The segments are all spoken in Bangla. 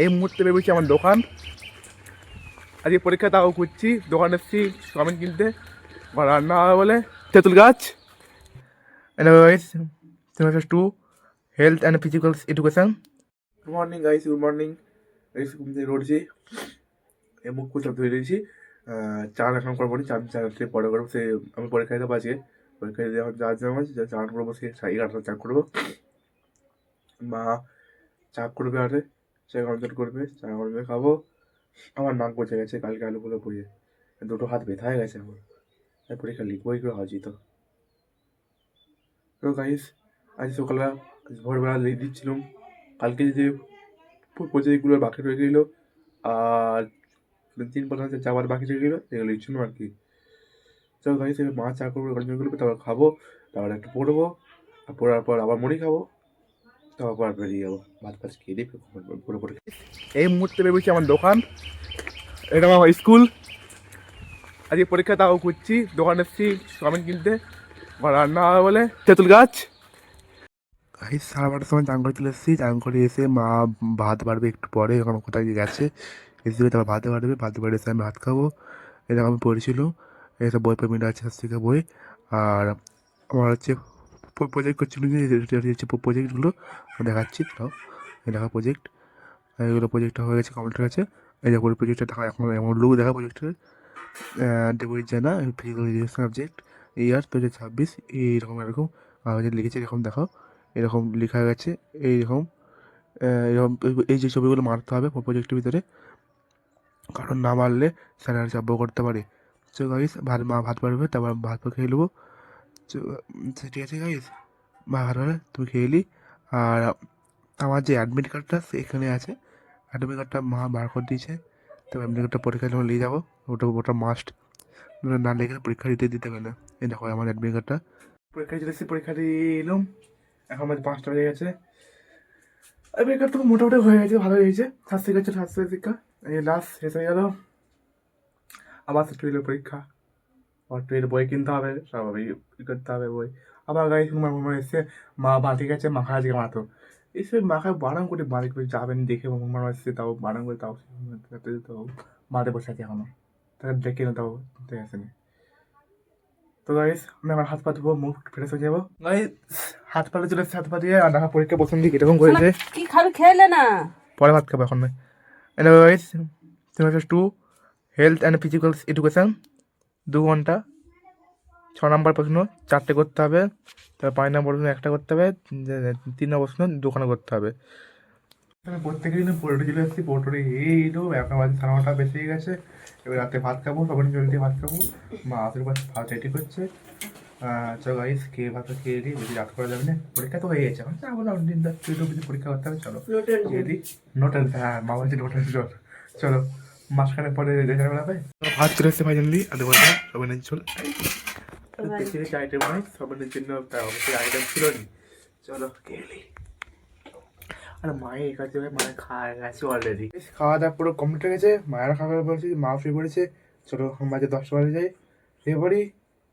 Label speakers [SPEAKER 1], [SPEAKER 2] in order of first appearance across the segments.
[SPEAKER 1] এই মুহূর্তে ভেবেছি আমার দোকান, আজকে পরীক্ষা তাও করছি, দোকানে এসেছি চাউমিন কিনতে বা রান্না হবে বলে। তেঁতুল গাছ। Semester 2 health and physical education. Good morning guys, good morning guys. ঘুম থেকে উঠছি, এই মুখ সব ধুয়ে দিয়েছি, চা এখন করবো নি, চা পরে করবো। সে আমি পরীক্ষা দিতে পারছি, পরীক্ষা দিতে এখন চা দেওয়া আছে, চান করবো, সে 11টা চা করবো। মা চা করবে, আরে চা কমপ্লিট করবে, চা করবে, খাবো। আমার নাক বসে গেছে কালকে আলুগুলো বইয়ে, দুটো হাত ব্যথা হয়ে গেছে আমার, তাই পরীক্ষা লিখবোই করে হাজি। তো গাইস, আজ সকালবেলা ভোরবেলা লিখে দিচ্ছিলাম, কালকে যে প্রজেক্টগুলো বাকি রয়ে গেল আর 3% যাওয়ার বাকি রয়ে গেলো, এগুলো লিখছিলাম আর কি। তো গাইস, এবার মা চা করবো, কন্টিনিউ করবে, তারপর খাবো, তারপর একটু পড়বো, আর পড়ার পর আবার মুড়ি খাবো, তারপর বেরিয়ে যাবো ভাত ফাত খেয়ে দিয়ে পুরো পড়ে। এই মুহূর্তে ভেবেছি আমার দোকান, এটা আমার স্কুল, আজকে পরীক্ষা তাও করছি, দোকানে এসেছি চাউমিন কিনতে বা রান্না হবে বলে। তেঁতুল গাছ। গাইস 8:30টার সময় চান করে চলে এসেছি, চান করে এসে মা ভাত বাড়বে একটু পরে, এখন কোথায় গেছে এসে তারপর ভাত বাড়বে, ভাত বাড়ি এসে আমি ভাত খাবো। এরকম আমি পড়েছিল, এসব বই পেমেন্ট আছে থেকে বই, আর আমার হচ্ছে প্রজেক্ট করছিল যে হচ্ছে প্রজেক্টগুলো দেখাচ্ছি, তাও দেখা প্রজেক্ট, এগুলো প্রজেক্টটা হয়ে গেছে, কমপ্লিট হয়ে গেছে। এই যে প্রজেক্টটা দেখা এখন এমন লুক দেখা প্রজেক্টের, বই জানা ফিজিক্যাল এডুকেশন সাবজেক্ট ইয়ার 2026, এইরকম এরকম লিখেছে, এরকম দেখো, এরকম লেখা গেছে, এইরকম এরকম। এই যে ছবিগুলো মারতে হবে প্রজেক্টের ভিতরে, কারণ না মারলে স্যার আর চাপ করতে পারে। তো গাইস, মা ভাত বাড়বে, তারপর ভাত খেয়ে নেবো। ঠিক আছে গাইস, মা ভাত বাড়বে, তুমি খেয়ে নিই। আর আমার যে অ্যাডমিট কার্ডটা এখানে আছে, অ্যাডমিট কার্ডটা মা বার করে দিয়েছে, তো অ্যাডমিট কার্ডটা পরীক্ষা যখন নিয়ে যাবো, ওটা মাস্ট, না লিখে পরীক্ষা দিতে হবে না। এই দেখো আমার অ্যাডমিট কার্ডটা, পরীক্ষা দিতে এসেছি, পরীক্ষা দিয়ে এলাম, এখন আমাদের 5টা বেজে গেছে। অ্যাডমিট কার্ড তো মোটামুটি হয়ে গেছে, ভালো হয়েছে, স্বাস্থ্য শিক্ষা এই লাস্ট শেষ হয়ে গেল। আবার টুয়েলভের পরীক্ষা, আবার টুয়েলভ বই কিনতে হবে, স্বাভাবিক করতে হবে বই। আবার গাড়ি মনে এসছে, মা ঠিক আছে মাখা আজকে মাতো, এসে মাখায় বারণ করে বাড়ি করে যাবেন দেখে মনে এসছে, তাও বারণ করে, তাও মাঠে বসে আছে এখনো, তাকে ডেকে না, তাও ঠিক আছে না। তো গাইস, আমি আমার হাত পা ধুবো, মুখ ফ্রেশ হয়ে যাবো। গাইস, হাত পালে চলে এসছে, হাত পা দিয়ে আর দেখা পরীক্ষা প্রথম দিকে এরকম করেছে,
[SPEAKER 2] কি খাবে খেলে না
[SPEAKER 1] পরে ভাত খাবো এখন নয়। Guys, semester 2 health and physical education, 2 ঘন্টা, 6 নম্বর প্রশ্ন 4টে করতে হবে, তারপর 5 নম্বর প্রশ্ন 1টা করতে হবে, 3 নম্বর প্রশ্ন 2খানা করতে হবে। আমি প্রত্যেকের দিন পোল্ট্রি চলে এসেছি, পোল্ট্রি এইলো, এখন বাজে 9:30 বেঁচে গেছে। এবার রাতে ভাত খাবো, সবাই জলদি ভাত খাবো, মা আসলে ভাত রেডি করছে। চলো গাইস, খেয়ে ভাত খেয়ে দিই, বেশি রাত করা যাবে না, পরীক্ষা তো হয়ে গেছে, এখন চা বলো দিন পরীক্ষা করতে হবে, চলো খেয়ে দিই। নোটেল, হ্যাঁ মা বলছে নোটেল, চলো মাঝখানে পরে দেখা হবে। ভাত চলে এসছে ফাইনালি, আলু ভাজা, সবাই চল বেশি বেশি আইটেম হয়, সবার জন্য অবশ্যই আইটেম ছিল নি, চলো খেয়ে। আর মায়ের এই কাছে মায়ের খাওয়া গেছে অলরেডি, খাওয়া দাওয়া পুরো কমপ্লিট হয়ে গেছে, মায়ের খাওয়া বলছি, মা শুয়ে পড়েছে। চলো এখন বাজে 10টা বাজে যাই, শুয়ে পড়ি,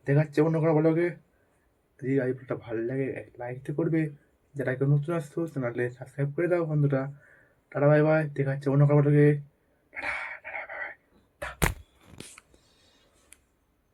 [SPEAKER 1] দেখাচ্ছে অন্য কোনো বলোকে। যদি আইডিটা ভালো লাগে লাইক তো করবে, যারা কেউ নতুন আসতো চ্যানেলে সাবস্ক্রাইব করে দাও বন্ধুটা। টাটা বাই বাই, দেখাচ্ছে অন্য কোনো বলোকে।